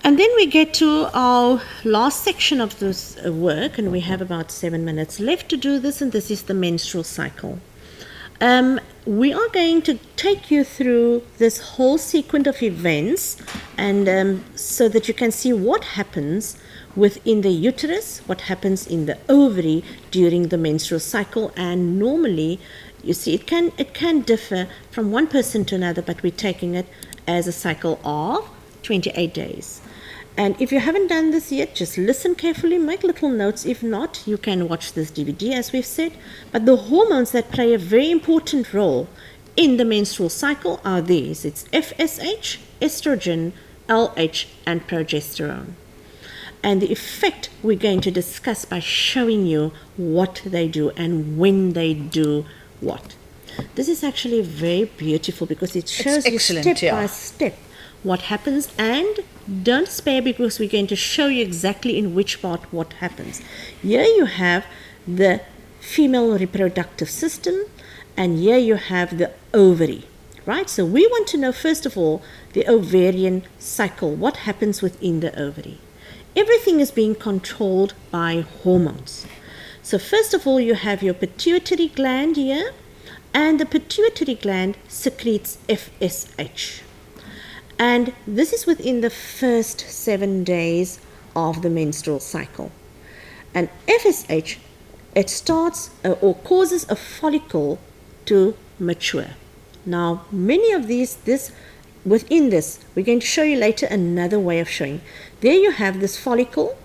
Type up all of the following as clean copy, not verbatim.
And then we get to our last section of this work, and we have about 7 minutes left to do this, and this is the menstrual cycle. We are going to take you through this whole sequence of events, and so that you can see what happens within the uterus, what happens in the ovary during the menstrual cycle. And normally, you see, it can differ from one person to another, but we're taking it as a cycle of 28 days. And if you haven't done this yet, just listen carefully, make little notes. If not, you can watch this DVD, as we've said. But the hormones that play a very important role in the menstrual cycle are these. It's FSH, estrogen, LH, and progesterone. And the effect we're going to discuss by showing you what they do and when they do what. This is actually very beautiful because it shows you step by step what happens, and don't spare because we're going to show you exactly in which part what happens. Here you have the female reproductive system, and here you have the ovary, right? So we want to know, first of all, the ovarian cycle, what happens within the ovary. Everything is being controlled by hormones. So first of all, you have your pituitary gland here, and the pituitary gland secretes FSH. And this is within the first 7 days of the menstrual cycle. And FSH, it starts or causes a follicle to mature. Now, many of within this, we're going to show you later another way of showing. There you have this follicle,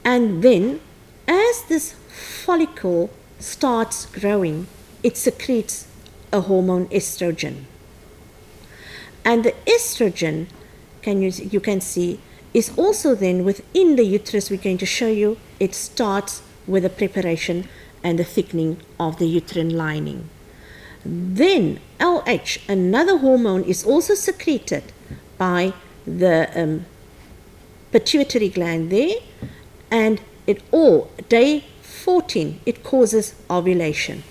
and then as this follicle starts growing, it secretes a hormone, estrogen. And the estrogen, you can see, is also then within the uterus. We're going to show you it starts with the preparation and the thickening of the uterine lining. Then LH, another hormone, is also secreted by the pituitary gland there, and day 14, it causes ovulation.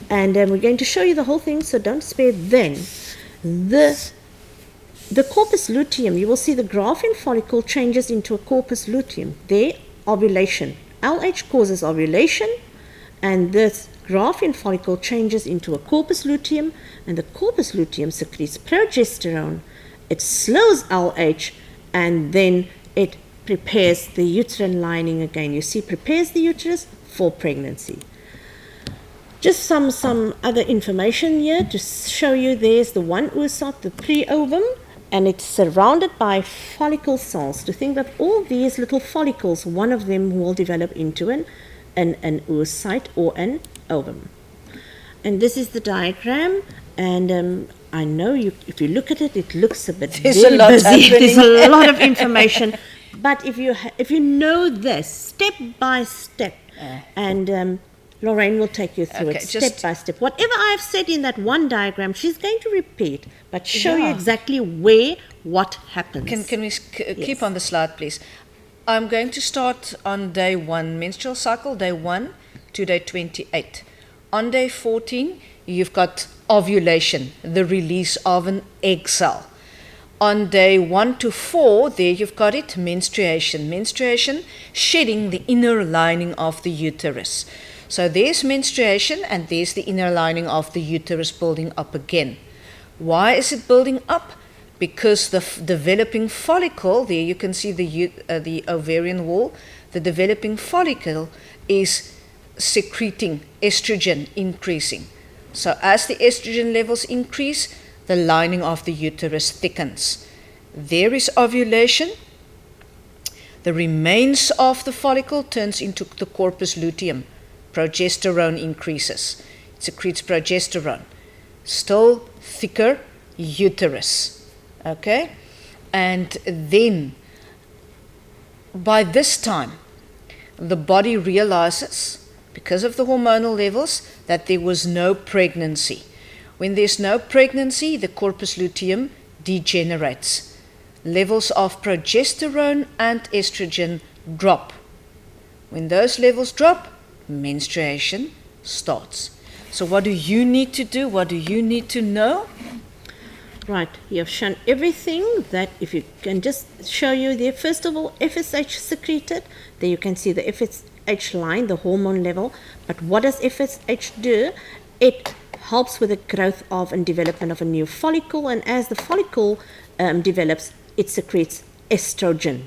And we're going to show you the whole thing, so don't spare. Then the corpus luteum, you will see the graphene follicle changes into a corpus luteum. There, ovulation. LH causes ovulation, and this graphene follicle changes into a corpus luteum, and the corpus luteum secretes progesterone. It slows LH, and then it prepares the uterine lining again. You see, prepares the uterus for pregnancy. Just some other information here to show you. There's the one oocyte, the pre-ovum, and it's surrounded by follicle cells. To think that all these little follicles, one of them will develop into an oocyte or an ovum. And this is the diagram, and I know if you look at it, it looks a bit busy. There's a lot of information, but if you know this step by step, and Lorraine will take you through it step by step. Whatever I've said in that one diagram, she's going to repeat, but show you exactly what happens. Can we keep on the slide, please? I'm going to start on day 1, menstrual cycle, day 1 to day 28. On day 14, you've got ovulation, the release of an egg cell. On day 1 to 4, there you've got it, menstruation. Menstruation, shedding the inner lining of the uterus. So there's menstruation, and there's the inner lining of the uterus building up again. Why is it building up? Because the developing follicle, there you can see the ovarian wall, the developing follicle is secreting estrogen, increasing. So as the estrogen levels increase, the lining of the uterus thickens. There is ovulation. The remains of the follicle turns into the corpus luteum. Progesterone increases. It secretes progesterone. Still thicker uterus. Okay? And then, by this time, the body realizes, because of the hormonal levels, that there was no pregnancy. When there's no pregnancy, the corpus luteum degenerates. Levels of progesterone and estrogen drop. When those levels drop, menstruation starts. So what do you need to do? What do you need to know? Right, you've shown everything that if you can just show you there, first of all, FSH secreted. There you can see the FSH line, the hormone level. But what does FSH do? It helps with the growth of and development of a new follicle. And as the follicle develops, it secretes estrogen.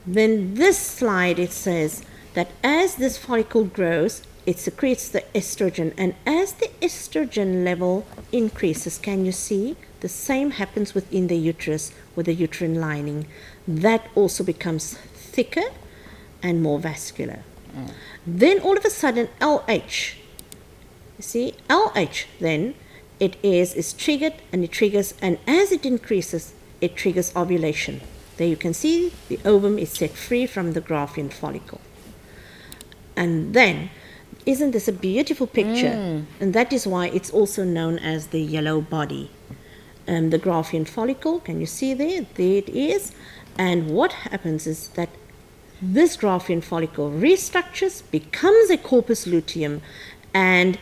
Then this slide, it says that as this follicle grows, it secretes the estrogen. And as the estrogen level increases, can you see? The same happens within the uterus with the uterine lining. That also becomes thicker and more vascular. Then all of a sudden LH, you see, LH then it is triggered, and it triggers, and as it increases, it triggers ovulation. There you can see the ovum is set free from the Graafian follicle. And then, isn't this a beautiful picture? And that is why it's also known as the yellow body. The Graafian follicle, can you see there? There it is. And what happens is that this Graafian follicle restructures, becomes a corpus luteum, and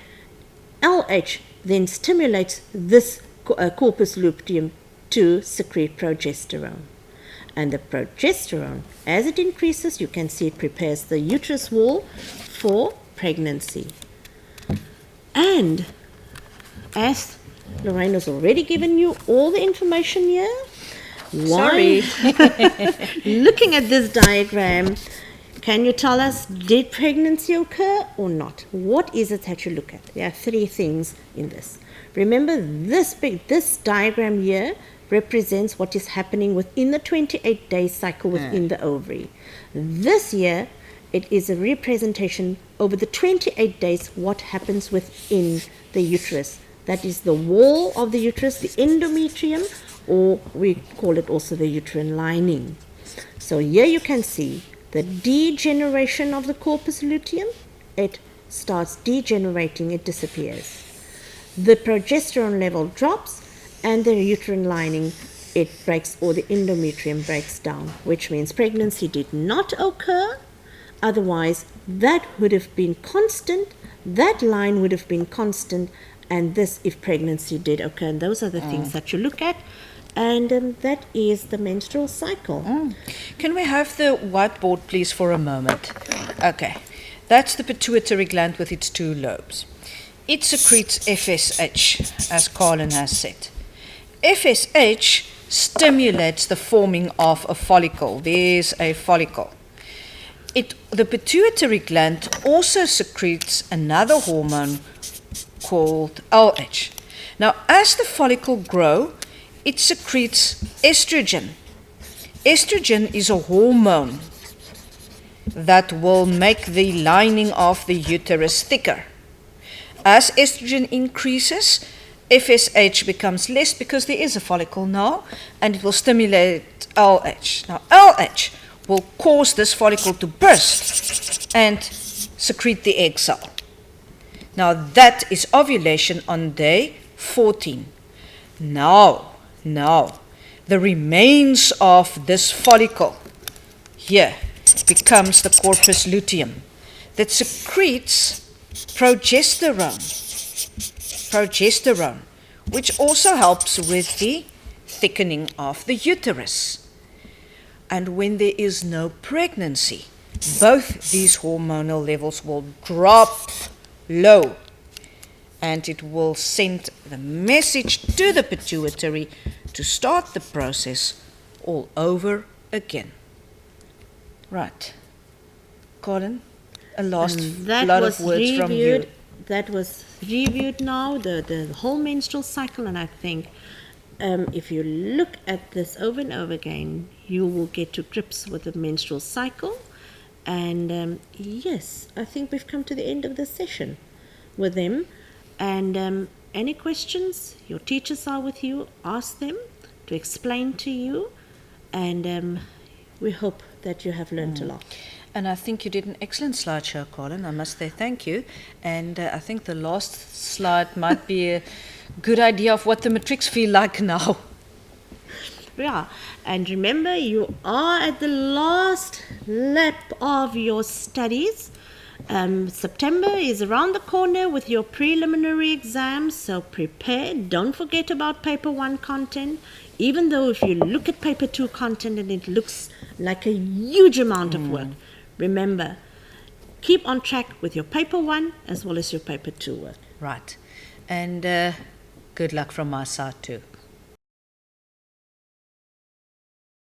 LH then stimulates this corpus luteum to secrete progesterone. And the progesterone, as it increases, you can see it prepares the uterus wall for pregnancy. And as Lorraine has already given you all the information here, Sorry. looking at this diagram, can you tell us, did pregnancy occur or not? What is it that you look at? There are three things in this. Remember, this diagram here represents what is happening within the 28-day cycle within the ovary. This year, it is a representation over the 28 days what happens within the uterus. That is the wall of the uterus, the endometrium, or we call it also the uterine lining. So here you can see the degeneration of the corpus luteum. It starts degenerating, it disappears. The progesterone level drops, and the uterine lining, it breaks, or the endometrium breaks down, which means pregnancy did not occur. Otherwise, that would have been constant, that line would have been constant, and this if pregnancy did occur. And those are the things that you look at, and that is the menstrual cycle. Can we have the whiteboard, please, for a moment? Okay. That's the pituitary gland with its two lobes. It secretes FSH, as Colin has said. FSH stimulates the forming of a follicle. There's a follicle. The pituitary gland also secretes another hormone called LH. Now, as the follicle grows, it secretes estrogen. Estrogen is a hormone that will make the lining of the uterus thicker. As estrogen increases, FSH becomes less because there is a follicle now, and it will stimulate LH. Now, LH will cause this follicle to burst and secrete the egg cell. Now, that is ovulation on day 14. Now, the remains of this follicle here becomes the corpus luteum that secretes progesterone, which also helps with the thickening of the uterus. And when there is no pregnancy, both these hormonal levels will drop low, and it will send the message to the pituitary to start the process all over again. Right. Colin, a last lot of words from you. That was reviewed now, the whole menstrual cycle, and I think if you look at this over and over again, you will get to grips with the menstrual cycle. And yes, I think we've come to the end of this session with them. And any questions, your teachers are with you, ask them to explain to you. And we hope that you have learned a lot. And I think you did an excellent slideshow, Colin. I must say thank you. And I think the last slide might be a good idea of what the matrics feel like now. Yeah, and remember, you are at the last lap of your studies, September is around the corner with your preliminary exams, so prepare. Don't forget about paper 1 content. Even though if you look at paper 2 content and it looks like a huge amount of work, remember, keep on track with your paper 1 as well as your paper 2 work. Right. And good luck from my side too.